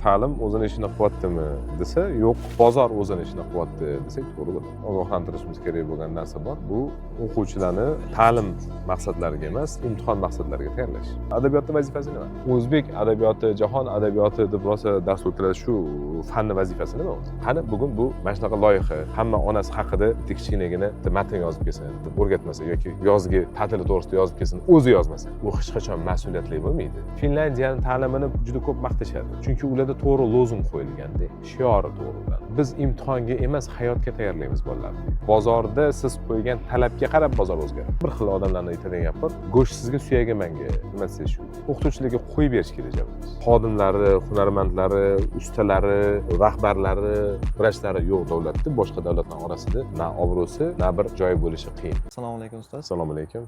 ta'lim o'zini ishini qilyaptimi desa, yo'q, bozor o'zini ishini qilyapti desak to'g'ri bo'ladi. Ogohlantirishimiz kerak bo'lgan narsa bor. Bu o'quvchilarni ta'lim maqsadlariga emas, imtihon maqsadlariga tayyorlash. Adabiyotning vazifasi nima? O'zbek adabiyoti, jahon adabiyoti deb rosa dars o'tiladi, shu fanni vazifasi nima o'zi? Qani bugun bu mana shunaqa loyiha, hamma onasi haqida bitta kichkinagina matn yozib kelsin, deb o'rgatmasa yoki yozgi ta'tili to'g'risida yozib kelsin, o'zi yozmasa, bu hech qachon mas'uliyatli bo'lmaydi. Finlyandiyaning ta'limini juda ko'p maqtashadi. Chunki ularda to'g'ri lozung qo'yilganda, shiori to'g'ri. Biz imtihonga emas, hayotga tayyorlaymiz bolalarni. Bozorda siz qo'ygan talabga qarab bozor o'zgaradi. Bir xil odamlarning aytadigan gapi bor, go'sht sizga, suyagi menga. Nima desa shu. O'qituvchilarga qo'yib berish kerak javobimiz. Xodimlari, hunarmandlari, ustalari, rahbarlari, vrachlari yo'q davlatda, boshqa davlatlar orasida na obro'si, na bir joyi bo'lishi qiyin. Assalomu alaykum ustoz. Assalomu alaykum.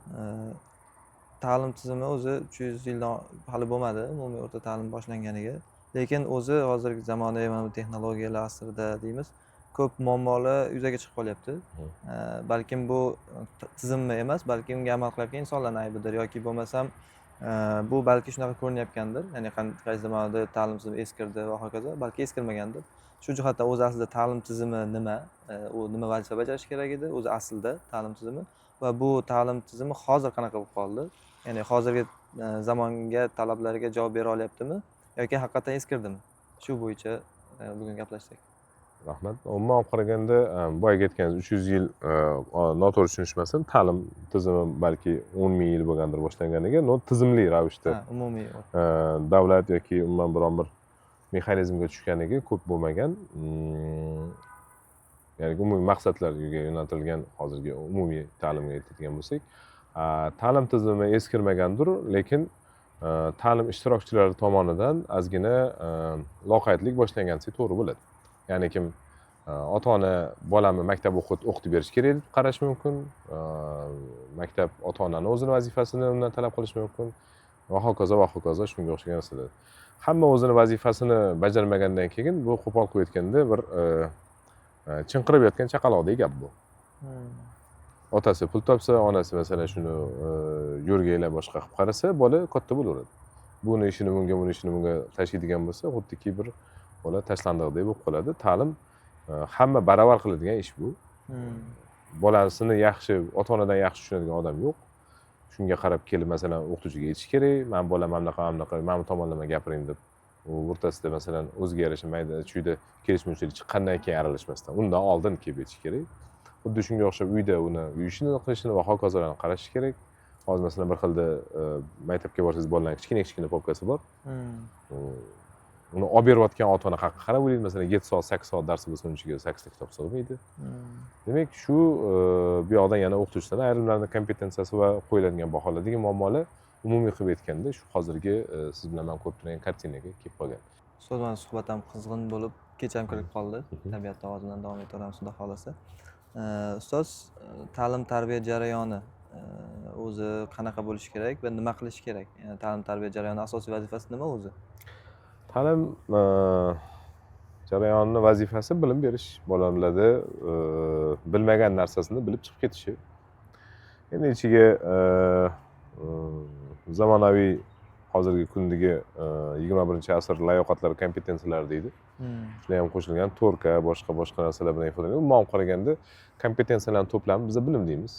Ta'lim tizimi o'zi 300 yildan hali bo'lmadi, umumiy o'rta ta'lim boshlanganiga. Lekin o'zi hozirgi zamonaviy mana bu texnologiyalar asrida deymiz, ko'p muammolar yuzaga chiqib qolyapti. Balkim bu tizimmi emas, balki unga amal qilayotgan insonlarning aybidir yoki bo'lmasam bu balki shunaqa ko'rinayotgandir. Ya'ni qaysi zamonda ta'lim tizimi eskirdi va hokazo, balki eskirmagandir. Shu jihatdan o'zi aslida ta'lim tizimi nima, u nima vazifa bajarish kerak edi, o'zi aslida ta'lim tizimi va bu ta'lim tizimi hozir qanaqa bo'lib qoldi? Ya'ni hozirgi zamonga talablarga javob bera olyaptimi yoki haqiqatan eskirdimi? Shu bo'yicha bugun gaplashsak. Rahmat. Umuman olib qaraganda, boyaga aytganingiz 300 yil noto'g'ri tushunishmasin, ta'lim tizimi balki 10 ming yil bo'lgandir boshlanganiga, tizimli ravishda umumiy davlat yoki umuman biron bir mexanizmga tushganiga ko'p bo'lmagan. Ya'ni umumiy maqsadlarga yo'naltirilgan hozirgi umumiy ta'limga aytadigan bo'lsak, ta'lim tizimi eskirmagandir, lekin ta'lim ishtirokchilari tomonidan ozgina loqaydlik boshlangan desa to'g'ri bo'ladi. Ya'ni kim ota-ona bolamni maktab o'qitib berish kerak deb qarash mumkin. Maktab ota-onaning o'zini vazifasini undan talab qilish mumkin va hokazo va hokazo shunga o'xshagan narsalar. Hamma o'zini vazifasini bajarmagandan keyin bu qo'pol qilib aytganda bir chinqirib yotgan chaqaloqdek gap bu. Otasi pul topsa, onasi masalan shuni yo'rgaylar boshqa qilib qarasa, bola katta bo'laveradi. Buni ishini bunga, buni ishini bunga tashlaydigan bo'lsa, xuddiki bir bola tashlandiqdek bo'lib qoladi. Ta'lim hamma baravar qiladigan ish bu. Bolasini yaxshi, ota-onadan yaxshi tushunadigan odam yo'q. Shunga qarab kelib masalan o'qituvchiga aytish kerak, men bolam mana bunaqa, mana bu tomonlama gapiring deb. U o'rtasida masalan o'ziga yarasha mayda chuyda kelishmovchilik chiqqandan keyin aralashmasdan, undan oldin kelib aytish kerak. Xuddi shunga o'xshab uyda uni uy ishini qilishini va hokazolarni qarash kerak. Hozir masalan bir xilda maktabga borsangiz bolalarning kichkina popkasi bor. Uni olib berayotgan ota-ona haqqa qarab o'ylaydi, masalan 7 soat, 8 soat darsi bo'lsa, uning ichiga 8 ta kitob sig'maydi. Demak, shu bu yoqdan yana o'qituvchilarning ayrimlarining kompetensiyasi va qo'yiladigan baholardagi muammolar umumiy qilib aytganda shu hozirgi siz bilan men ko'rib turgan kartinaga kelib qolgan. Ustoz, mana suhbat ham qizg'in bo'lib, kecham kirib qoldi. Tabiatda ovoz bilan davom etaveramiz xudo xolasa. Ustoz, ta'lim-tarbiya jarayoni o'zi qanaqa bo'lishi kerak va nima qilish kerak? Ya'ni ta'lim-tarbiya jarayoni asosiy vazifasi nima o'zi? Ta'lim jarayonining vazifasi bilim berish, bolalarda bilmagan narsasini bilib chiqib ketishi. Endi ichiga zamonaviy hozirgi kundagi 21-asr layoqatlari, kompetensiyalar deydi. Shular ham qo'shilgan to'rka, boshqa narsalar bilan ifodalanadi. Umuman qaraganda kompetensiyalarning to'plami biz bilim deymiz.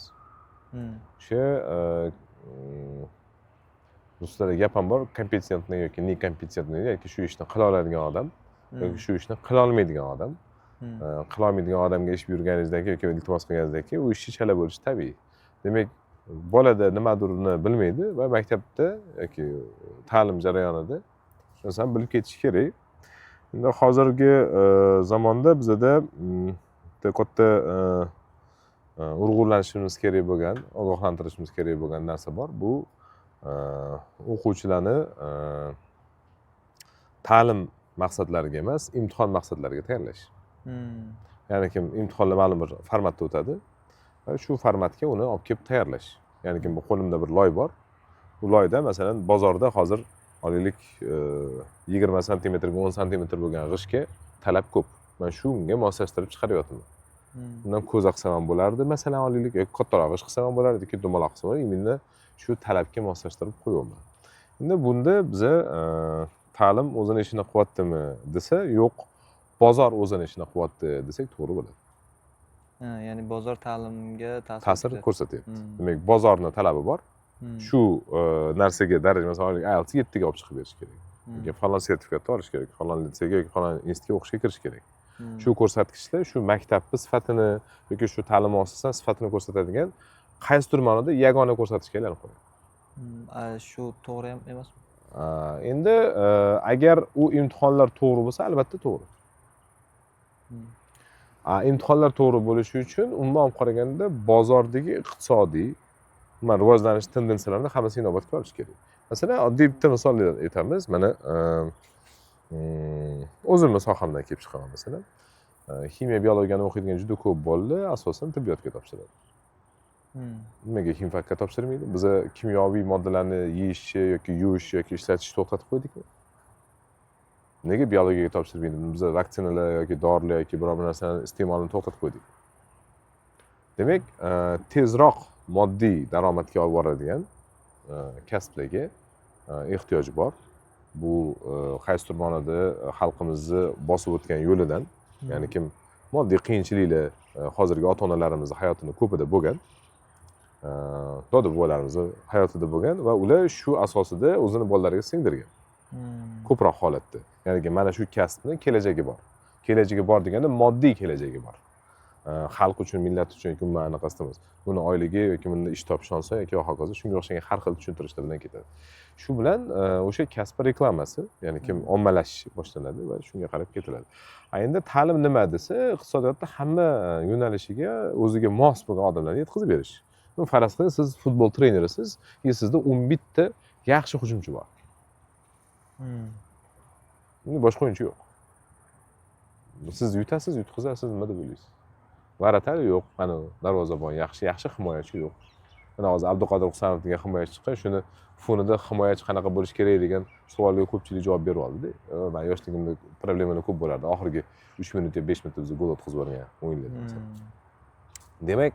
O'sha ruslarda gap ham bor, kompetentni yoki nekompetentni yoki shu ishni qila oladigan odam yoki shu ishni qila olmaydigan odam. Qila olmaydigan odamga ish buyurganingizdan keyin yoki iltimos qilganingizdan keyin u ishchi chala bo'lishi tabiiy. Demak, bolada nimadirni bilmaydi va maktabda yoki ta'lim jarayonida shuni bilib ketish kerak. Endi hozirgi zamonda bizda katta urg'ulanishimiz kerak bo'lgan, ogohlantirishimiz kerak bo'lgan narsa bor. Bu o'quvchilarni ta'lim maqsadlariga emas, imtihon maqsadlariga tayyorlash. Ya'ni kim imtihonlar ma'lum bir formatda o'tadi va shu formatga uni olib kelib tayyorlash. Ya'ni kim bu qo'limda bir loy bor. Bu loyda masalan bozorda hozir olaylik 20 sm ga 10 sm bo'lgan g'ishtga talab ko'p. Men shunga moslashtirib chiqaryapman. Undan ko'za qilsam ham bo'lardi, masalan olaylik, yoki kattaroq ish qilsam ham bo'lardi, yoki dumaloq qilsam ham, endi shu talabga moslashtirib qo'yaman. Endi bunda biza ta'lim o'zini ishini qilyaptimi desa, yo'q, bozor o'zini ishini qilyapti desak to'g'ri bo'ladi. Ha, ya'ni bozor ta'limga Ta'sir ta'sir ko'rsatyapti. Hmm. Demak, bozorning talabi bor. Hmm. Shu narsaga daraja, masalan, IELTS 7 ga olib chiqib berish kerak. Hmm. Yoki falon sertifikatni olish kerak, falon litseyga yoki falon institutga o'qishga kirish kerak. Hmm. Shu ko'rsatkichlar shu maktabni sifatini yoki shu ta'lim muassasasining sifatini ko'rsatadigan qaysidir ma'noda yagona ko'rsatkichga aylanib qoladi. Shu to'g'ri ham emasmi? Endi agar u imtihonlar to'g'ri bo'lsa, albatta to'g'ri. Hmm. Imtihonlar to'g'ri bo'lishi uchun umuman olib qaraganda bozordagi iqtisodiy rivojlanish tendensiyalarini hammasini inobatga olish kerak. Masalan, oddiy bitta misol aytamiz. Mana o'zimni sohamdan kelib chiqaman masalan. Ximiya biologiyani o'qiydigan juda ko'p bolalar asosan tibbiyotga topshiradi. Nimaga ximfakka topshirmaydi? Biz kimyoviy moddalarni yeyishni yoki yuvish yoki ishlatishni to'xtatib qo'ydikmi? Nega biologiyaga topshirmaydi? Biz vaksinalar yoki dorilar yoki biror bir narsani iste'molini to'xtatib qo'ydik. Demak, tezroq moddiy daromadga olib boradigan kasblarga ehtiyoji bor. Bu qaysidir ma'noda xalqimizni bosib o'tgan yo'lidan, ya'ni kim moddiy qiyinchiliklar hozirgi ota-onalarimizni hayotini ko'pida bo'lgan, doda bobolarimizni hayotida bo'lgan va ular shu asosida o'zini bolalariga singdirgan. Ko'proq holatda. Ya'ni mana shu kasbning kelajagi bor. Kelajagi bor deganda moddiy kelajagi bor. Xalq uchun, millat uchun yoki umuman anaqasi emas. Buni oyligi yoki bunda ish topish olsa yoki hokazo shunga o'xshagan har xil tushuntirishlar bilan ketadi. Shu bilan o'sha kasb reklamasi, ya'ni kim ommalashish boshlanadi va shunga qarab ketiladi. Endi ta'lim nima desa, iqtisodiyotda hamma yo'nalishiga o'ziga mos bo'lgan odamlarni yetkazib berish. Faraz qiling, siz futbol trenerisiz, sizda 11 ta yaxshi hujumchi bor. Boshqa o'yinchi yo'q. Siz yutasiz, yutqizasiz, nima deb o'ylaysiz? Varatali yo'q, mana darvozabon yaxshi himoyachi yo'q. Mana hozir Abduqodir Husanov degan himoyachi chiqqan, shuni fonida himoyachi qanaqa bo'lish kerak degan savolga ko'pchilik javob berib oldi-da. Men yoshligimda problemalar ko'p bo'lardi. Oxirgi 3 minut yoki 5 minutda biz gol o'tkazib yuborgan o'yinlarda. Demak,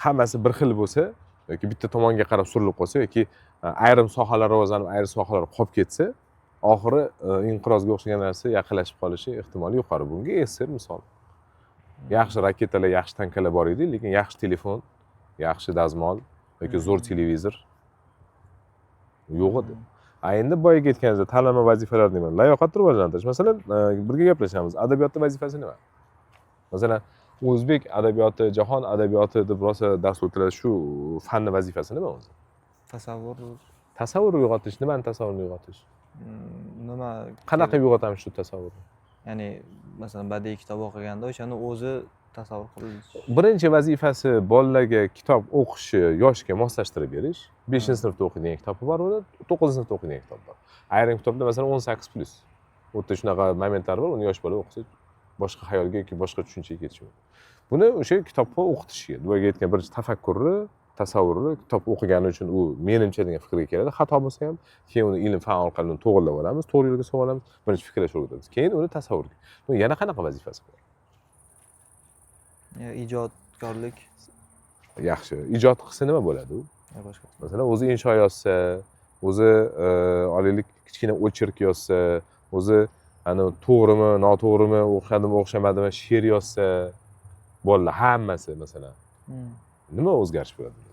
hammasi bir xil bo'lsa yoki bitta tomonga qarab surilib qolsa yoki ayrim sohalar rivojlanib, ayrim sohalar qolib ketsa, oxiri inqirozga o'xshagan narsa yaqinlashib qolishi ehtimoli yuqori. Bunga SSR misol. Yaxshi raketalar, yaxshi tankalar bor edi, lekin yaxshi telefon, yaxshi dazmol yoki zo'r televizor yo'q edi. Endi boyaga aytganingizda tanlama vazifalar nima? Layoqatni rivojlantirish. Masalan, birga gaplashamiz. Adabiyotning vazifasi nima? Masalan, o'zbek adabiyoti, jahon adabiyoti deb rosa dars o'tiladi. Shu fanning vazifasi nima o'zi? Tasavvur uyg'otish. Nimani tasavvurni uyg'otish? Nima? Qanaqa uyg'otamiz shu tasavvurni? Ya'ni, masalan, badiiy kitob o'qiganda o'shani o'zi tasavvur qilish. Birinchi vazifasi bolalarga kitob o'qishni yoshga moslashtirib berish. 5-sinfda o'qiydigan kitobi bor, 9-sinfda o'qiydigan kitob bor. Ayrim kitoblar masalan 18+. O'ta shunaqa momentlar bor, uni yosh bola o'qisa boshqa xayolga yoki boshqa tushunchaga ketishi mumkin. Buni o'sha kitobga o'qitishga, boyaga aytgan birinchi tafakkurni, tasavvurni kitob o'qigani uchun u menimcha degan fikrga keladi. Xato bo'lsa ham, keyin uni ilm fan orqali to'g'rilab olamiz, to'g'ri yo'lga solib olamiz, birinchi fikrlashga o'rgatamiz. Keyin uni tasavvurga. Yana qanaqa vazifasi bor? Ijodkorlik. Yaxshi. Ijod qilsa nima bo'ladi u? Boshqa. Masalan, o'zi insho yozsa, o'zi olaylik kichkina o'chirk yozsa, o'zi to'g'rimi, noto'g'rimi, o'xshadimi, o'xshamadimi she'r yozsa, bolalar hammasi masalan. Nima o'zgarish bo'ladi?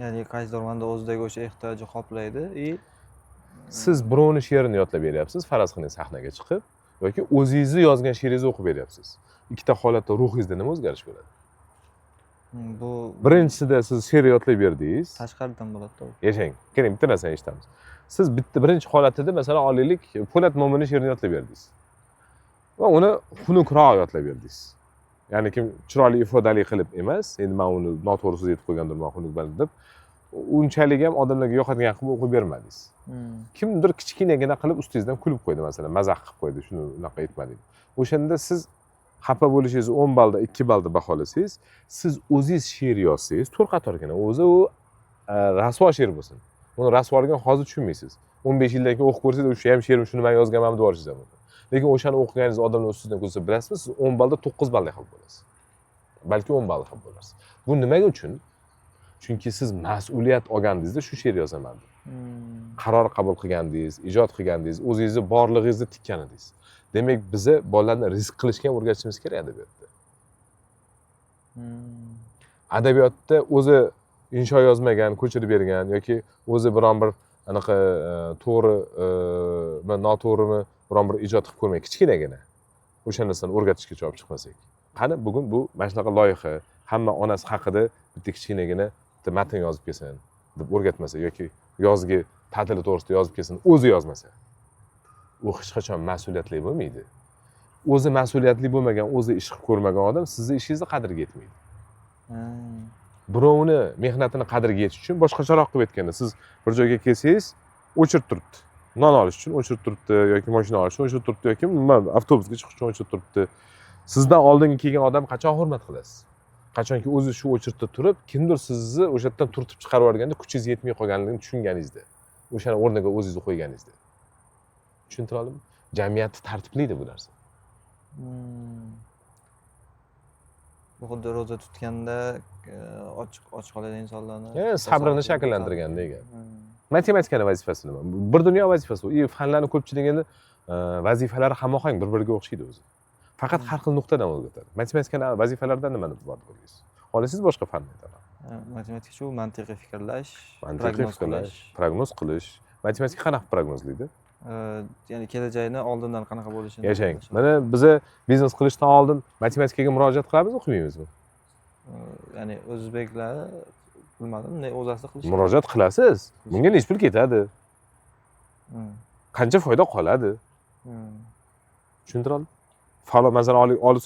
Ya'ni qaysidir ma'noda o'zidagi o'sha ehtiyojni qoplaydi. Siz birovni she'rini yodlab beryapsiz, faraz qiling sahnaga chiqib, yoki o'zingizni yozgan she'ringizni o'qib beryapsiz. Ikkita holatda ruhingizda nima o'zgarish bo'ladi? Bu birinchisida siz she'r yodlab berdingiz. Tashqaridan bo'ladi-da. Yashang. Keling, bitta narsani eshitamiz. Siz birinchi holatida masalan olaylik Po'lat Mo'minning she'rini yodlab berdingiz. Va uni xunukroq yodlab berdingiz. Ya'ni kim chiroyli ifodali qilib emas, endi men uni noto'g'ri so'z aytib qo'ygandirman xunuk bilan deb, unchalik ham odamlarga yoqadigan qilib o'qib bermadingiz. Kimdir kichkinagina qilib ustingizdan kulib qo'ydi masalan, mazax qilib qo'ydi, shuni unaqa aytmadingiz. O'shanda siz xafa bo'lishingizni 10 ballda 2 ballda baholasangiz, siz o'zingiz she'r yozsangiz, to'rt qatorgina o'zi u rasvo she'r bo'lsin. Uni rasvoligini hozir tushunmaysiz. 15 yildan keyin o'qib ko'rsangiz, o'sha ham she'rim shuni men yozganman deb olishingiz mumkin. Lekin o'shani o'qiganingiz odamlar ustidan ko'rsa bilasizmi, siz 10 ballda 9 ballda qilib bo'lasiz. Balki 10 ballda qilib bo'lasiz. Bu nimaga uchun? Chunki siz mas'uliyat olgandingizda shu she'r yozaman deb. qaror qabul qilgandingiz, ijod qilgandingiz, o'zingizni borlig'ingizni tikkan edingiz. Demak, biza bolalarni rizq qilishga ham o'rgatishimiz kerak adabiyotda. Adabiyotda o'zi insho yozmagan, ko'chirib bergan yoki o'zi biron bir anaqa to'g'ri va noto'g'rini biron bir ijod qilib ko'rmay, kichkinagina o'sha narsani o'rgatishga olib chiqmasak. Qani bugun bu mana shunaqa loyiha, hamma onasi haqida bitta kichkinagina bitta matn yozib kelsin deb o'rgatmasa yoki yozgi ta'tili to'g'risida yozib kelsin, o'zi yozmasa. U hech qachon mas'uliyatli bo'lmaydi. O'zi mas'uliyatli bo'lmagan, o'zi ish qilib ko'rmagan odam sizni ishingizni qadriga yetmaydi. Birovni mehnatini qadriga yetish uchun boshqacharoq qilib aytganda, siz bir joyga kelsangiz, o'chirib turibdi. Non olish uchun o'chirib turibdi yoki mashina olish uchun o'chirib turibdi yoki avtobusga chiqish uchun o'chirib turibdi. Sizdan oldin kelgan odam qachon hurmat qilasiz? Qachonki o'zi shu o'chirtda turib, kimdir sizni o'sha yerdan turtib chiqarib yuborganda kuchingiz yetmay qolganligini tushunganingizda, o'shani o'rniga o'zingizni qo'yganingizda. Tushuntira oldimmi? Jamiyatni tartiblaydi bu narsa. Bu xuddi ro'za tutganda och qoladigan insonlarni sabrini shakllantirganda ekan. Matematikani vazifasi nima? Bir dunyo vazifasi u. Fanlarning ko'pchiligini vazifalari hamohang bir-biriga o'xshaydi o'zi. Faqat har xil nuqtadan o'rgatadi. Matematikani vazifalaridan nimani bor bo'lyapsiz? Xohlasangiz boshqa fanni aytaman. Matematika shu mantiqiy fikrlash, prognoz qilish. Matematika qanaqa prognozlaydi? Ya'ni kelajakni oldindan qanaqa bo'lishini. Yashang. Mana biza biznes qilishdan oldin matematikaga murojaat qilamizmi, qilmaymizmi? Ya'ni o'zbeklar bilmadim, o'z asli qilish. Murojaat qilasiz. Bunga necha pul ketadi? Qancha foyda qoladi? Tushuntiroldim? Falon masalan olib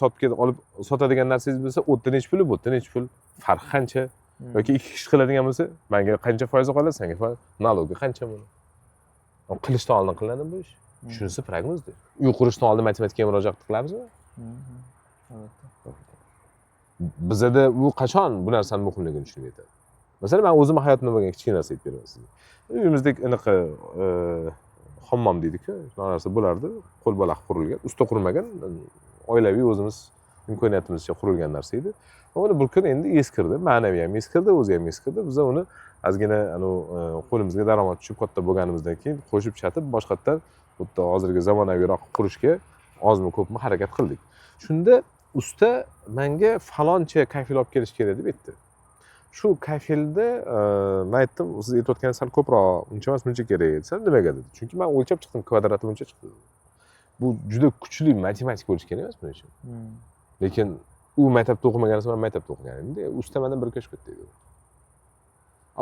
sotadigan narsangiz bo'lsa, o'tda necha pul, bu yerda necha pul, farq qancha? Yoki ikki kishi qiladigan bo'lsa, menga qancha foiz qoladi, senga foiz, nalogi qancha buni? Qilishdan oldin qilinadi bu ish. Shunisi prognozdir. Uy qurishdan oldin matematikaga murojaat qilamizmi? Albatta. Bizda bu qachon bu narsaning muhimligini tushunib yetadi. Masalan, men o'zim hayotimda bo'lgan kichkina narsa aytib beraman sizga. Uyimizdek anaqa hammom deydi-ku, shunaqa narsa bo'lardi. Qo'l bola qurilgan, usta qurmagan, oilaviy o'zimiz imkoniyatimizcha qurilgan narsa edi. Uni bir kun endi eskirdi, ma'naviy ham eskirdi, o'zi ham eskirdi. Biz uni ozgina qo'limizga daromad tushib katta bo'lganimizdan keyin qo'shib chatib boshqatdan bu yerda hozirgi zamonaviyroq qurishga ozmi ko'pmi harakat qildik. Shunda usta menga faloncha kafil olib kelish kerak deb aytdi. Shu kafilda men aytdim, siz aytayotgan sal ko'proq, uncha emas, buncha kerak desam, nimaga dedi. Chunki men o'lchab chiqdim, kvadrati buncha chiqdi. Bu juda kuchli matematik bo'lish kerak emas buning uchun. Lekin u maktabda o'qimagan, men maktabda o'qigan edim. Usta mendan bir ko'ch katta edi.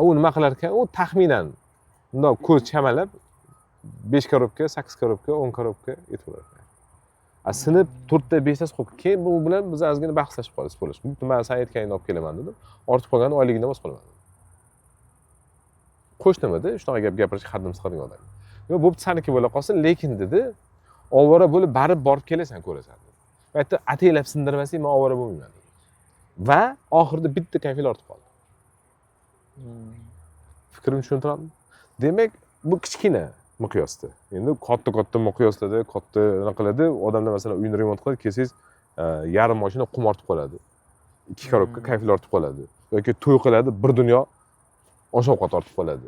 U nima qilar ekan? U taxminan bundoq ko'z chamalab 5 korobka, 8 korobka, 10 korobka aytib olar ekan. Sinib 4 ta 5 ta qo'yib, keyin bu bilan biz ozgina bahslashib qoldik, bo'lamiz. Men sen aytganingni olib kelaman dedim. Ortib qolgan oyligidan bos qolaman. Qo'shnimida shunaqa gap gapirishga haddim siqadigan odam. Yo, bo'pti saniki bo'la qolsin, lekin dedi, ovora bo'lib borib kelasan, ko'rasan dedi. Bu yerda ataylab sindirmasang, men ovora bo'lmayman dedi. Va oxirida bitta kafil ortib qoldi. Fikrimni tushuntiradimi? Demak, bu kichkina miqyosda. Endi katta miqyoslarda katta nima qiladi? Odamlar masalan uyini remont qilib kelsangiz, yarim mashina qum ortib qoladi. 2 korobka kafil ortib qoladi. Yoki to'y qiladi, bir dunyo osh-ovqat ortib qoladi.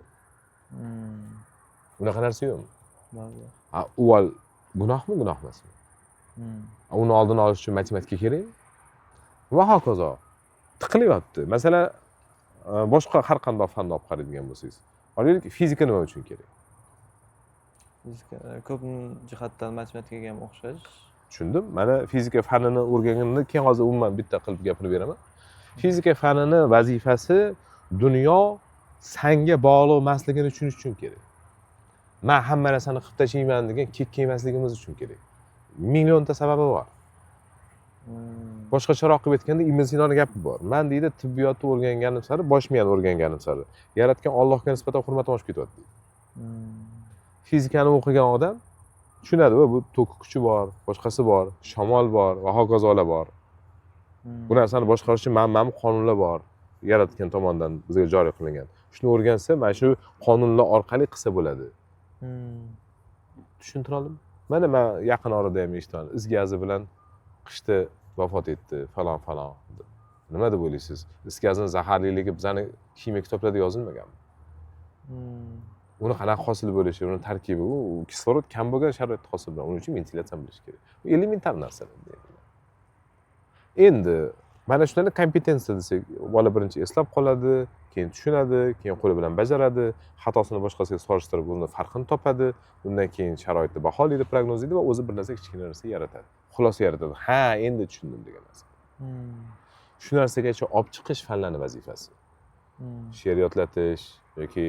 Bunaqa narsa yo'qmi? Avval gunohmi, gunoh emasmi? Uni oldini olish uchun matematika kerakmi? Va hokazo. Tiqilyapti. Masalan, boshqa har qanday fanni olib qaraydigan bo'lsangiz, olaylik, fizika nima uchun kerak? Fizika ko'p jihatdan matematikaga ham o'xshash. Tushundim. Mana fizika fanini o'rganganimda keyin hozir umuman bitta qilib gapirib beraman. Fizika fanini vazifasi dunyo sanga bog'liq emasligini tushunish uchun kerak. Men hamma narsani qilib tashlayman degan kekka emasligimiz uchun kerak. Millionta sababi bor. Boshqacharoq qilib aytganda, Ibn Sinoning gapi bor. Men deydi, tibbiyotni o'rganganim sari, bosh miyani o'rganganim sari yaratgan Allohga nisbatan hurmatim oshib ketyapti. Fizikani o'qigan odam tushunadi, bu tok kuchi bor, boshqasi bor, shamol bor va hokazolar bor. Bu narsani boshqarish uchun ma'lum qonunlar bor, yaratgan tomonidan bizga joriy qilingan. Shuni o'rgansa, mana shu qonunlar orqali qilsa bo'ladi. Tushuntira oldimmi? Mana men yaqin orada ham eshitaman, is gazi bilan qishda vafot etdi, falon. Nima deb o'ylaysiz? Is gazining zaharliligi bizning kimyo kitoblarda yozilmaganmi? uni qanaqa hosil bo'lishi, uni tarkibi, u kislorod kam bo'lgan sharoitda hosil bo'ladi. Uning uchun ventilyatsiyani bilish kerak. Bu elementar narsalar. Endi mana shularni kompetensiya desak, bola birinchi eslab qoladi, keyin tushunadi, keyin qo'li bilan bajaradi, xatosini boshqasiga solishtirib uni farqini topadi, undan keyin sharoitni baholaydi, prognozlaydi va o'zi bir narsa kichkina narsa yaratadi. Xulosa yaratadi. Ha, endi tushundim degan narsa. Shu narsagacha olib chiqish fanlarning vazifasi. She'r yodlatish yoki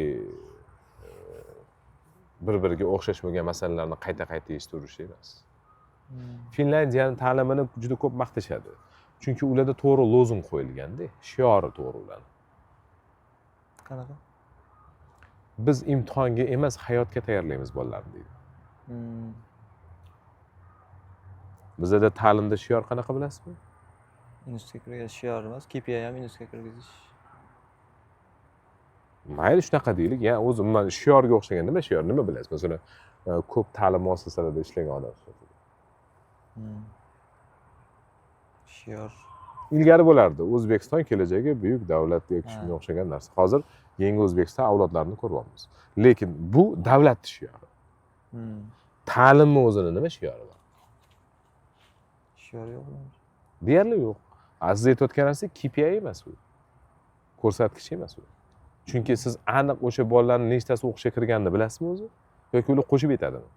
bir-biriga o'xshash bo'lgan masalalarni qayta-qayta eshitirish emas. Finlandiyani ta'limini juda ko'p maqtashadi. Chunki ularda to'g'ri lozung qo'yilganda, shiori to'g'ri ularning. Qanaqa? Biz imtihonga emas, hayotga tayyorlaymiz bolalarni deydi. Bizda ta'limda shior qanaqa bilasizmi? Institutga kirgach shior emas, KPI ham institutga kirgizish. Mayli shunaqa deylik, ya o'zi mana shiorga o'xshagan nima shior, nima bilasiz? Masalan, ko'p ta'lim muassasalarida ishlagan odam. Shior. Ilgari bo'lardi. O'zbekiston kelajagi buyuk davlat yoki shunga o'xshagan narsa. Hozir yangi O'zbekiston avlodlarini ko'ryapmiz. Lekin bu davlat shiori. Ta'limni o'zini nima shiori bor? Shior yo'q. Deyarli yo'q. Siz aytayotgan narsa KPI emas u. Ko'rsatkich emas u. Chunki siz aniq o'sha bolalarning nechtasi o'qishga kirganini bilasizmi o'zi? Yoki ular qo'shib aytadimi?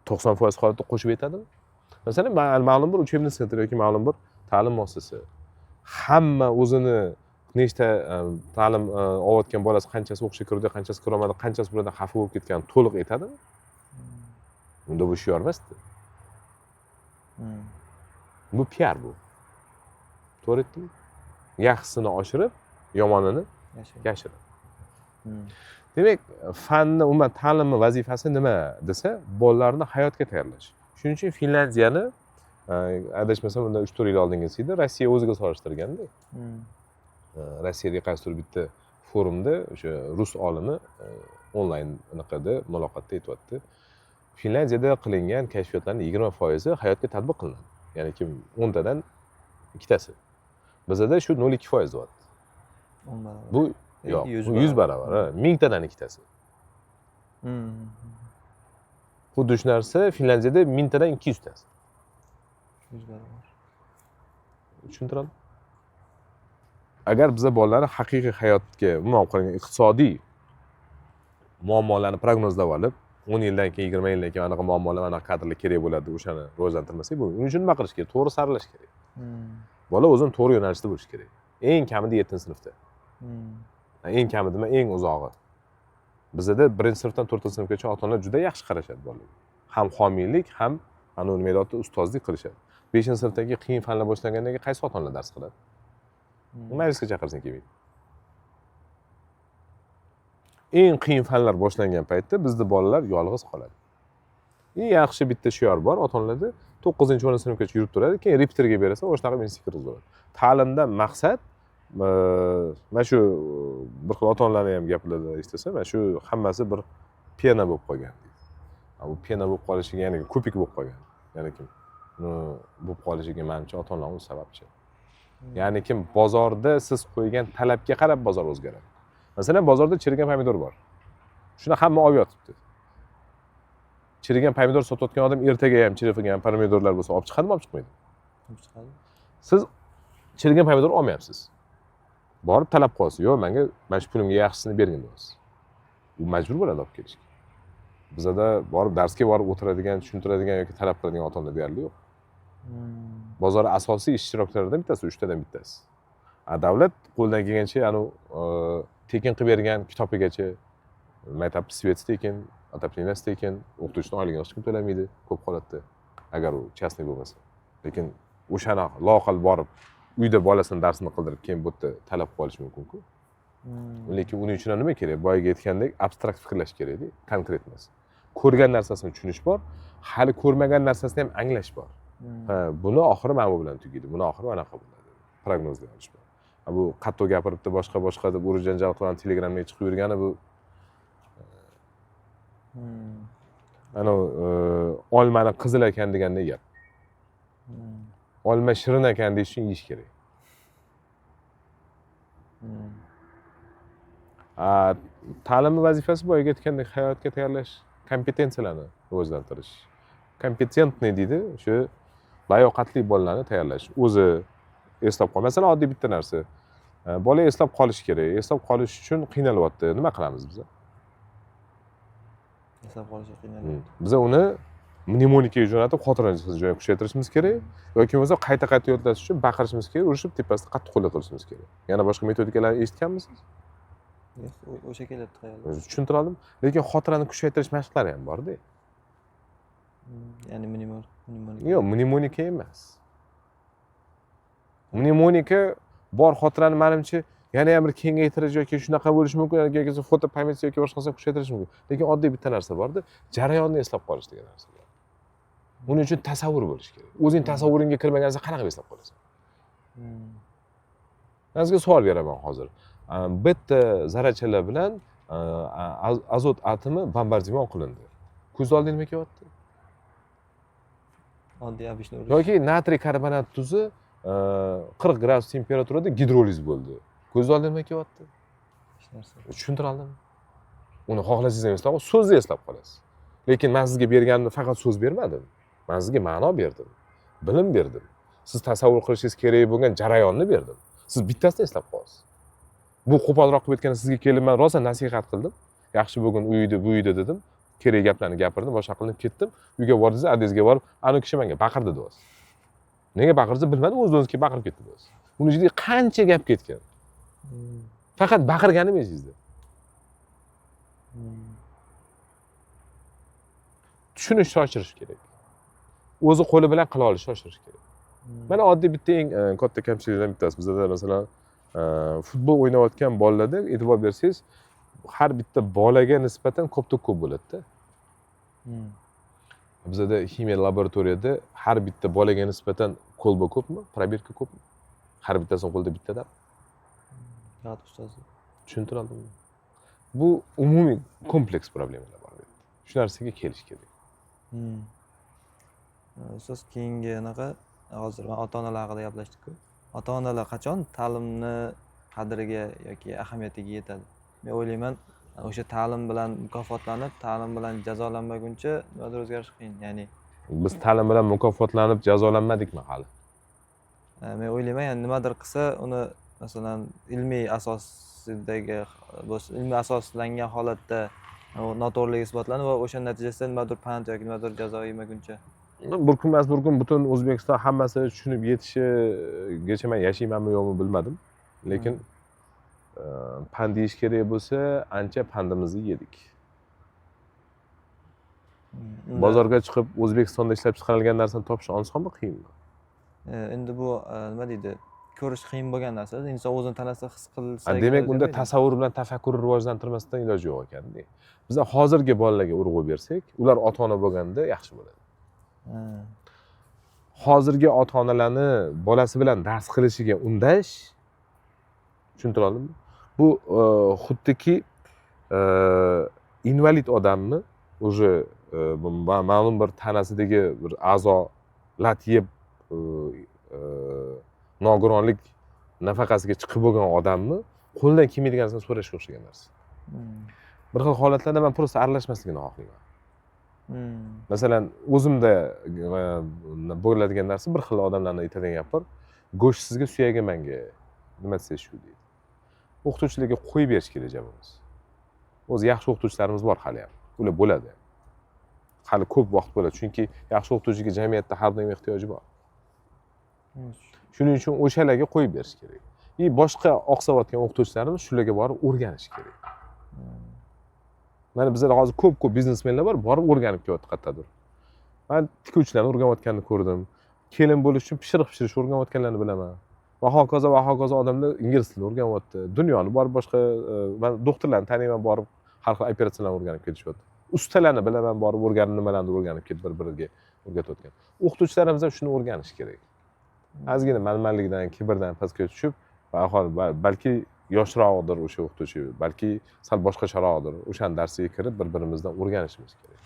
90% holatda qo'shib aytadimi? Masalan, ma'lum bir uchebni sentr yoki ma'lum bir ta'lim muassasasi hamma o'zini nechta ta'lim olayotgan bolasi qanchasi o'qishga kirdi, qanchasi kirolmadi, qanchasi buradan xafa bo'lib ketganini to'liq aytadimi? Unda bu shior emasdi. Bu PR bu. To'g'ri aytdimmi? Yaxshisini oshirib, yomonini yashirib. Demak, fanni, umuman ta'limning vazifasi nima desa, bolalarni hayotga tayyorlash. Shuning uchun Finlandiyani adashmasam unda 3-4 yil oldingi edi, Rossiya o'ziga solishtirganda. Rossiyada qaysidir bitta forumda o'sha rus olimi onlayn anaqada muloqotda aytibdi. Finlandiyada qilingan kashfiyotlarning 20% hayotga tatbiq qilinadi. Ya'ni kim 10 tadan 2 tasi. Bizda shu 0.2% bor. 10 barobar. Bu yo'q, 100 barobar, 1000 tadan 2 tasi. Xuddi shu narsa Finlandiyada 1000 tadan 200 tasi. 100 barobar. Tushuntiradimi? Agar biz bolalarni haqiqiy hayotga, umuman qaragan iqtisodiy muammolarni prognozlab olib, 10 yildan keyin, 20 yildan keyin anaqa muammolar, anaqa kadrlar kerak bo'ladi, o'shani rivojlantirmasak bo'lmaydi. Uning uchun nima qilish kerak? To'g'ri saralash kerak. Bola o'zini to'g'ri yo'nalishda bo'lishi kerak. Eng kamida 7-sinfda. Eng kamida nima? Eng uzog'i. Bizda 1-sinfdan 4-sinfgacha ota-onalar juda yaxshi qarashadi bolalarga. Ham homiylik, ham ana nima deyapti, ustozlik qilishadi. 5-sinfdagi qiyin fanlar boshlangandan keyin qaysi ota-onalar dars qiladi? Majlisga chaqirsang kelmaydi. Eng qiyin fanlar boshlangan paytda bizda bolalar yolg'iz qoladi. Eng yaxshi bitta shior bor ota-onalarda, 9-10-sinfgacha yurib turadi, keyin repetitorga berasan, o'shanaqa institutga kirgizadi. Ta'limdan maqsad mana shu bir xil ota-onalarning ham gaplarida eshitsa, mana shu hammasi bir pena bo'lib qolgan. Bu pena bo'lib qolishiga, ya'ni ko'pik bo'lib qolgan. Ya'ni kim bo'lib qolishiga menimcha ota-onalar o'z sababchi. Ya'ni kim bozorda siz qo'ygan talabga qarab bozor o'zgaradi. Masalan, bozorda chirigan pomidor bor. Shuni hamma olib yotibdi. Chirigan pomidor sotayotgan odam ertaga ham chirigan pomidorlar bo'lsa, olib chiqadimi, olib chiqmaydi? Olib chiqadi. Siz chirigan pomidor olmayapsiz. Borib talab qo'yasiz. Yo'q, menga mana shu pulimga yaxshisini bergin deysiz. U majbur bo'ladi olib kelishga. Bizda borib darsga borib o'tiradigan, tushuntiradigan yoki talab qiladigan ota-onalar deyarli yo'q. Bozor asosiy ishtirokchilaridan bittasi, 3 tadan bittasi. Davlat qo'ldan kelgancha anu tekin qilib bergan kitobigacha maktab svet tekin, отопление tekin, o'qituvchining oyligini hech kim to'lamaydi ko'p holatda, agar u частный bo'lmasa. Lekin o'shani loqal borib uyda bolasini darsini qildirib, keyin bu yerda talab qilish mumkin-ku. Lekin uning uchun nima kerak? Boyaga aytgandek, abstrakt fikrlash kerak-da, konkret emas. Ko'rgan narsasini tushunish bor, hali ko'rmagan narsasini ham anglash bor. Ha, buni oxiri mana bu bilan tugaydi. Buni oxiri anaqa bo'ladi. Prognozlay olish bor. Bu qattiq gapiribdi, boshqa deb urush janjal qilib Telegramga chiqib yurgani bu ana olmani qizil ekan degandek gap. Olma shirin ekan deyish uchun yeyish kerak. Ta'lim vazifasi boyaga aytgandek hayotga tayyorlash, kompetensiyalarni rivojlantirish. Kompetentniy deydi, shu layoqatli bolalarni tayyorlash. O'zi eslab qol. Masalan, oddiy bitta narsa. Bola eslab qolishi kerak. Eslab qolish uchun qiynalyapti. Nima qilamiz biz? Eslab qolishi qiyin. Biz uni mnemonikaga jo'natib, xotirani joyiga kuchaytirishimiz kerak yoki bo'lmasa qayta yodlash uchun baqirishimiz kerak, urishib tepasida qattiq qo'llab turishimiz kerak. Yana boshqa metodikalarni eshitganmisiz? O'sha kelyapti xayolga. Tushuntira oldim. Lekin xotirani kuchaytirish mashqlari ham bor-da. Ya'ni mnemonika. Yo'q, mnemonika emas. Mnemonika bor xotirani menimcha yana ham bir kengaytirish yoki shunaqa bo'lishi mumkin yoki foto pamyat yoki boshqa narsa kuchaytirish mumkin. Lekin oddiy bitta narsa bor-da, jarayonni eslab qolish degan narsa bor. Buning uchun tasavvur bo'lish kerak. O'zing tasavvuringga kirmagan narsa qanaqa eslab qolasan? Men sizga savol beraman hozir. Bitta zarrachalar bilan azot atomi bombardimon qilindi. Ko'z oldingizga nima kelyapti? Oddiy обычный urish. Yoki natriy karbonat tuzi 40 gradus temperaturada gidroliz bo'ldi. Ko'z oldingizga nima kelyapti? Hech narsa. Tushuntira oldimmi? Uni xohlasangiz ham eslab, so'zni eslab qolasiz. Lekin men sizga berganimda faqat so'z bermadim. Men sizga ma'no berdim. Bilim berdim. Siz tasavvur qilishingiz kerak bo'lgan jarayonni berdim. Siz bittasini eslab qolasiz. Bu qo'polroq qilib aytganda sizga kelib men rosa nasihat qildim. Yaxshi bugun bu uyda dedim. Kerak gaplarni gapirdim, boshqa qilinib ketdim. Uyga bordingiz, adangizga borib, ana kishi menga baqirdi deysiz. Nega baqirsa bilmadim, o'z-o'zingizga baqirib ketdi deysiz. Uni ichida qancha gap ketgan. Faqat baqirganim esingizda. Tushunish shoshirish kerak. O'zi qo'li bilan qila olish shoshirish kerak. Mana oddiy bitta eng katta kamchiliklardan bittasi. Bizda masalan futbol o'ynayotgan bolalarda e'tibor bersangiz, har bitta bolaga nisbatan ko'p bo'ladi-da. Bizda ximiya laboratoriyada har bitta bolaga nisbatan kolba ko'pmi? Probirka ko'pmi? Har bittasini qo'lida bittadan. Rahat ustoz. Tushuntira oldimmi? Bu umumiy kompleks problemalar bor. Shu narsaga kelish kerak. Ustoz keyingi anaqa hozir men ota-onalar haqida gaplashdik-ku. Ota-onalar qachon ta'limni qadriga yoki ahamiyatiga yetadi? Men o'ylayman, o'sha ta'lim bilan mukofotlanib, ta'lim bilan jazolanmaguncha nimadir o'zgarish qiyin. Ya'ni biz ta'lim bilan mukofotlanib jazolanmadikmi hali? Men o'ylayman, ya'ni nimadir qilsa, uni masalan ilmiy asosidagi ilmiy asoslangan holatda noto'g'riligi isbotlanib va o'sha natijasida nimadir pand yoki nimadir jazo yemaguncha. Bir kun butun O'zbekiston hammasi tushunib yetishigacha men yashaymanmi yo'qmi bilmadim. Lekin pand yeyish kerak bo'lsa, ancha pandimizni yedik. Bozorga chiqib O'zbekistonda ishlab chiqarilgan narsani topish osonmi, qiyinmi? Endi bu nima deydi? Ko'rish qiyin bo'lgan narsa. Inson o'zini tanasida his qilsa. Demak, unda tasavvur bilan tafakkurni rivojlantirmasdan iloji yo'q ekan-da. Biz hozirgi bolalarga urg'u bersak, ular ota-ona bo'lganda yaxshi bo'ladi. Hozirgi ota-onalarni bolasi bilan dars qilishiga undash, tushuntira oldimmi? Bu xuddiki invalid odamni o'sha ma'lum bir tanasidagi bir a'zo lat yeb nogironlik nafaqasiga chiqib bo'lgan odamni qo'ldan kelmaydigan narsani so'rashga o'xshagan narsa. Bir xil holatlarda men prosta aralashmasligini xohlayman. Masalan, o'zimda bo'ladigan narsa bir xil odamlarni aytadigan gap bor. Go'sht sizga, suyagi menga. Nima desa shu deydi. O'qituvchilarga qo'yib berish kerak jamimiz. O'zi yaxshi o'qituvchilarimiz bor hali ham. Ular bo'ladi. Hali ko'p vaqt bo'ladi, chunki yaxshi o'qituvchiga jamiyatda har doim ehtiyoji bor. Shuning uchun o'shalarga qo'yib berish kerak. Boshqa oqsayotgan o'qituvchilarimiz shularga borib o'rganish kerak. Mana bizda hozir ko'p biznesmenlar bor, borib o'rganib kelyapti qayerdadir. Men tikuvchilarni o'rganayotganini ko'rdim. Kelin bo'lish uchun pishirish o'rganayotganlarni bilaman. Va hokazo odamlar ingliz tilini o'rganyapti. Dunyoni borib boshqa men doktorlarni taniyman, borib har xil operatsiyalarni o'rganib ketishyapti. Ustalarni bilaman, borib o'rganib nimalarni o'rganib ketib bir-biriga o'rgatayotgan. O'qituvchilarimiz ham shuni o'rganish kerak. Ozgina manmanlikdan, kibrdan pastga tushib, balki yoshroqdir o'sha o'qituvchi, balki sal boshqacharoqdir. O'shaning darsiga kirib bir-birimizdan o'rganishimiz kerak.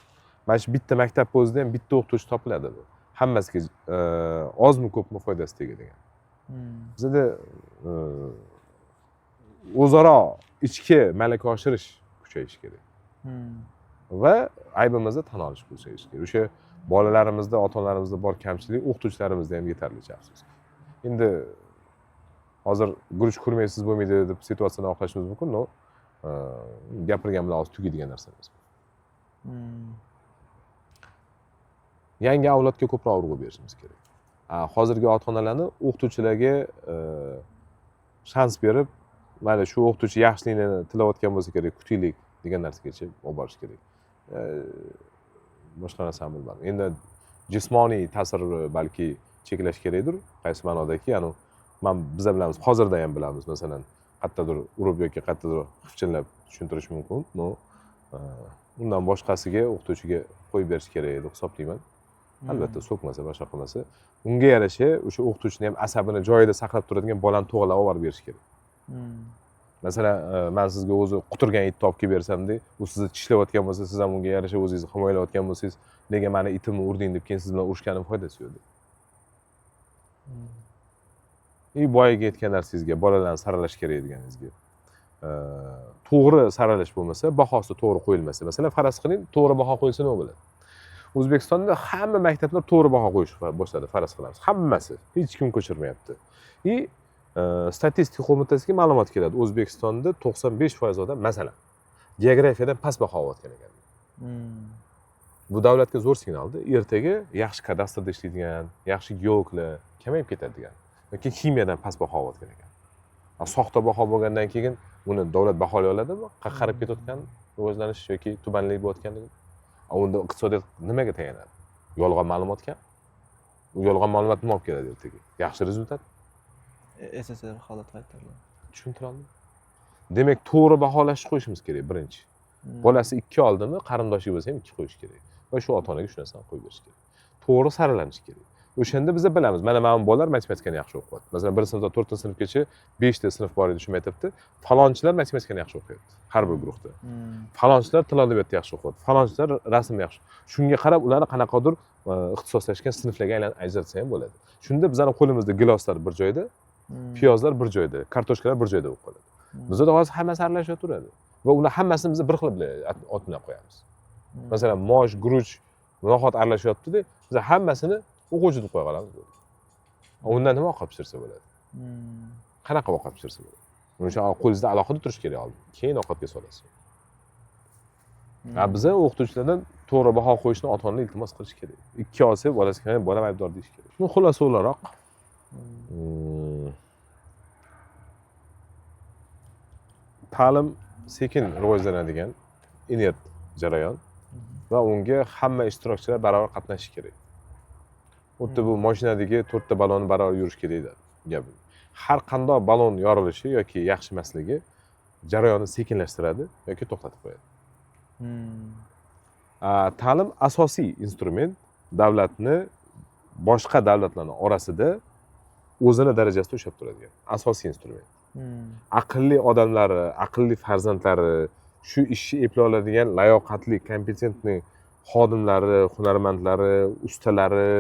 Mana shu bitta maktab o'zida ham bitta o'qituvchi topiladi bu. Hammasiga ozmi ko'pmi foydasi tegadigan. Bizda o'zaro ichki malaka oshirish kuchayishi kerak Hmm. va aybimizni tan olish kuchayishi kerak. O'sha bolalarimizda, ota-onalarimizda bor kamchilik o'qituvchilarimizda ham yetarlicha afsuski. Endi hozir guruch ko'rmaysiz bo'lmaydi deb situatsiyani oqlashimiz mumkin, no gapirgan bilan hozir tugaydigan narsa emas. Hmm. Yangi avlodga ko'proq urg'u berishimiz kerak. Hozirgi ota-onalarni o'qituvchilarga shans berib, mayli shu o'qituvchi yaxshilikni tilayotgan bo'lsa kerak, kutaylik degan narsaga olib borish kerak. Boshqa narsani bilmadim. Endi jismoniy ta'sir balki cheklash kerakdir, qaysi ma'nodaki, biz bilamiz, hozirda ham bilamiz, masalan, qayerdadir urib yoki qayerdadir xifchinlab tushuntirish mumkin. Undan boshqasiga o'qituvchiga qo'yib berish kerak deb hisoblayman. Albatta so'kmasa, boshqa qilmasa, unga yarasha o'sha o'qituvchini ham asabini joyida saqlab turadigan bolani to'g'rilab olib berish kerak. Masalan, men sizga o'zi quturgan itni olib kelib bersam-da, u sizni tishlayotgan bo'lsa, siz ham unga yarasha o'zingizni himoyalayotgan bo'lsangiz, nega meni itimni urding deb keyin siz bilan urushganim foydasi yo'q. Boyaga aytgan narsangizga, bolalarni saralash kerak deganingizga. To'g'ri saralash bo'lmasa, bahosi to'g'ri qo'yilmasa, masalan, faraz qiling, to'g'ri baho qo'yilsa nima bo'ladi? O'zbekistonda hamma maktablar to'g'ri baho qo'yishni boshladi, faraz qilamiz. Hammasi, hech kim ko'chirmayapti. Statistika qo'mitasiga ma'lumot keladi. O'zbekistonda 95% odam, masalan, geografiyadan past baho olayotgan ekan. Bu davlatga zo'r signalda. Ertaga yaxshi kadastrda ishlaydigan, yaxshi geologlar kamayib ketadi degan. Yoki kimyadan past baho olayotgan ekan. Soxta baho bo'lgandan keyin uni davlat baholay oladimi? Qarib ketayotgan rivojlanish yoki tubanlik bo'layotganligi. Unda iqtisodiyot nimaga tayanadi? Yolg'on ma'lumotga. U yolg'on ma'lumot nima olib keladi ertaga? Yaxshi rezultat. SSR holat qaytariladi. Tushuntiroldim. Demak, to'g'ri baholashni qo'yishimiz kerak birinchi. Bolasi 2 oldimi, qarindoshi bo'lsa ham 2 qo'yish kerak. Va shu ota-onaga shu narsani qo'yib berish kerak. To'g'ri saralanish kerak. O'shanda biz bilamiz, mana men bolalar matematikani yaxshi o'qiyapti. Masalan, 1-sinfdan 4-sinfgacha 5 ta sinf bor edi, shuni aytibdi. Falonchilar matematikani yaxshi o'qiyapti, har bir guruhda. Falonchilar til adabiyotni yaxshi o'qiyapti, falonchilar rasmni yaxshi. Shunga qarab ularni qanaqadir ixtisoslashgan sinflarga ajratsa ham bo'ladi. Shunda bizning qo'limizda giloslar bir joyda, piyozlar bir joyda, kartoshkalar bir joyda bo'lib qoladi. Bizda hozir hammasi aralashib turadi va ular hammasini biz bir xil otmay qo'yamiz. Masalan, mosh, guruch, no'xat aralashyapti-da, biz hammasini o'quvchi deb qo'ya qolamiz. Undan nima ovqat pishirsa bo'ladi? Qanaqa ovqat pishirsa bo'ladi? Buning uchun qo'lingizda alohida turish kerak oldin. Keyin ovqatga solasiz. Biza o'qituvchilardan to'g'ri baho qo'yishni ota-onalar iltimos qilish kerak. 2 olsa bolasiga ham bolam aybdor deyish kerak. Shuni xulosa o'laroq ta'lim sekin rivojlanadigan inert jarayon va unga hamma ishtirokchilar barobar qatnashishi kerak. Xuddi bu mashinadagi 4 ta balonni barobar yurish kerak gap. Har qanday balon yorilishi yoki yaxshi emasligi jarayonni sekinlashtiradi yoki to'xtatib qo'yadi. Ta'lim asosiy instrument davlatni boshqa davlatlarning orasida o'zini darajasida ushlab turadigan asosiy instrument. Aqlli odamlari, aqlli farzandlari, shu ishni eplay oladigan layoqatli, kompetentli xodimlari, hunarmandlari, ustalari,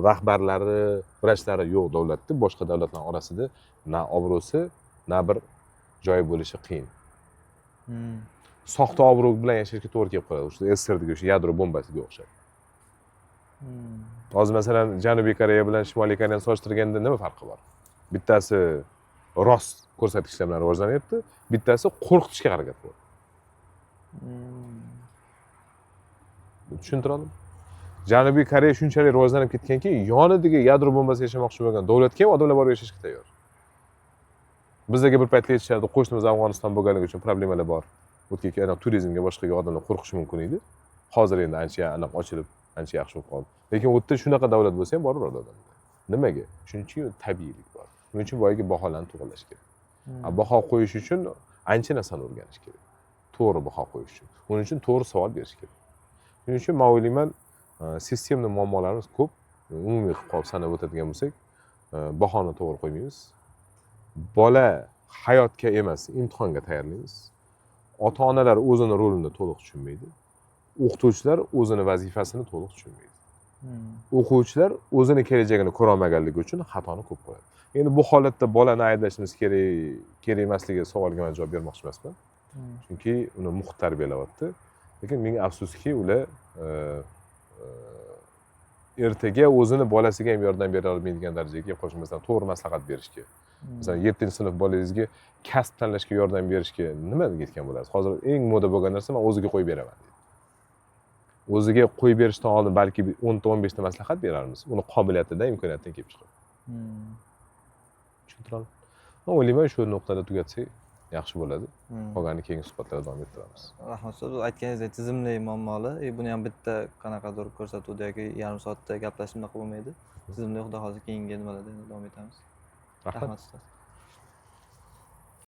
rahbarlari, vrachlari yo'q davlatda, boshqa davlatlar orasida na obro'si, na bir joyi bo'lishi qiyin. Soxta obro' bilan yashashga to'g'ri kelib qoladi. O'sha SSRdagi o'sha yadro bombasiga o'xshab. Hozir masalan Janubiy Koreya bilan Shimoliy Koreyani solishtirganda nima farqi bor? Bittasi rost ko'rsatkichlar bilan rivojlanyapti, bittasi qo'rqitishga harakat qilyapti. Tushuntiradimi? Janubiy Koreya shunchalik rivojlanib ketganki, yonidagi yadro bombasi yashamoqchi bo'lgan davlatga ham odamlar borib yashashga tayyor. Bizga bir paytlar aytishardi, qo'shnimiz Afg'oniston bo'lganligi uchun problemalar bor. O'tgan ana turizmga boshqaga odamlar qo'rqishi mumkin edi. Hozir endi ancha aniq ochilib, ancha yaxshi bo'lib qoldi. Lekin u yerda shunaqa davlat bo'lsa ham boraveradi odamlar. Nimaga? Chunki tabiiylik bor. Shuning uchun boyagi baholarni to'g'irlash kerak. Baho qo'yish uchun ancha narsani o'rganish kerak. To'g'ri baho qo'yish uchun. Buning uchun to'g'ri savol berish kerak. Shuning uchun men o'ylayman, sistemning muammolarimiz ko'p. Umumiy qilib qolib sanab o'tadigan bo'lsak, bahoni to'g'ri qo'ymaymiz. Bola hayotga emas, imtihonga tayyorlaymiz. Ota-onalar o'zini rolini to'liq tushunmaydi. O'qituvchilar o'zini vazifasini to'liq tushunmaydi. o'quvchilar o'zini kelajagini ko'rolmaganligi uchun xatoni ko'p qo'yadi. Endi bu holatda bolani ayblashimiz kerak emasligi savoliga men javob bermoqchi emasman. Chunki uni muhit tarbiyalayapti. Lekin menga afsuski ular ertaga o'zini bolasiga ham yordam bera olmaydigan darajaga kelib qolishi, masalan, to'g'ri maslahat berishga. Masalan, 7-sinf bolangizga kasb tanlashga yordam berishga nima yetgan bo'lasiz? Hozir eng moda bo'lgan narsa men o'ziga qo'yib beraman deydi. O'ziga qo'yib berishdan oldin balki 10 ta 15 ta maslahat berarmiz. Uni qobiliyatidan, imkoniyatidan kelib chiqadi. Tushuntiroldim. Men o'ylayman shu nuqtada tugatsak yaxshi bo'ladi. Qolganini keyingi suhbatlarda davom ettiramiz. Rahmat ustoz. Aytganingizdek tizimli muammoli. Buni ham bitta qanaqadir ko'rsatuvda yoki yarim soatda gaplashib bo'lmaydi. Tizimli xudo xohlasa keyingi nimalarda davom etamiz. Rahmat ustoz.